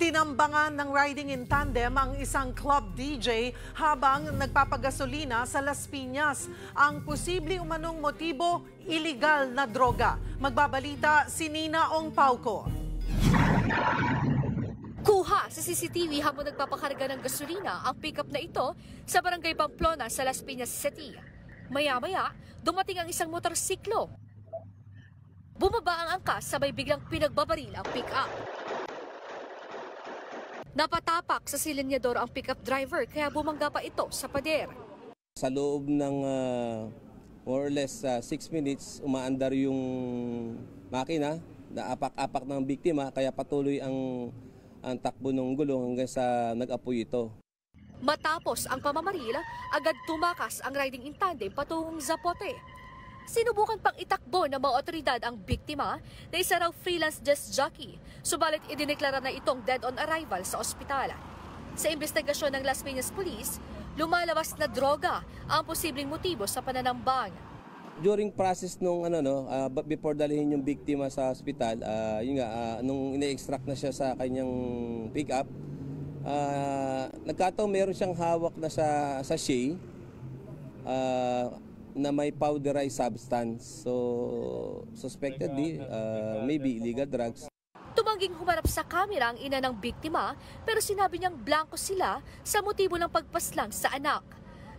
Tinambangan ng riding in tandem ang isang club DJ habang nagpapagasolina sa Las Piñas. Ang posible umanong motibo, iligal na droga. Magbabalita si Nina Ong Pauco. Kuha sa CCTV habang nagpapakarga ng gasolina ang pickup na ito sa barangay Pamplona sa Las Piñas City. Maya-maya, dumating ang isang motorsiklo. Bumaba ang angkas sabay biglang pinagbabaril ang pickup. Napatapak sa silinyador ang pickup driver kaya bumangga pa ito sa pader. Sa loob ng more or less 6 minutes, umaandar yung makina, naapak-apak ng biktima kaya patuloy ang takbo ng gulong hanggang sa nag-apoy ito. Matapos ang pamamaril, agad tumakas ang riding in tandem patungong Zapote. Sinubukan pang itakbo ng mga otoridad ang biktima na isa raw freelance disc jockey, subalit idineklara na itong dead on arrival sa ospital. Sa investigasyon ng Las Piñas Police, lumalabas na droga ang posibleng motibo sa pananambang. During process nung before dalhin yung biktima sa ospital, nung ine-extract na siya sa kanyang pickup, nagkataon meron siyang hawak na sa sachet na may powderized substance. So, suspectedly, maybe illegal drugs. Tumangging humarap sa kamera ang ina ng biktima pero sinabi niyang blanco sila sa motibo ng pagpaslang sa anak.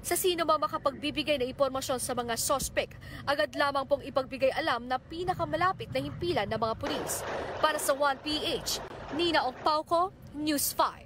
Sa sino man makapagbibigay ng impormasyon sa mga sospek, agad lamang pong ipagbigay alam na pinakamalapit na himpilan ng mga pulis. Para sa 1PH, Nina Ong Pauco, News 5.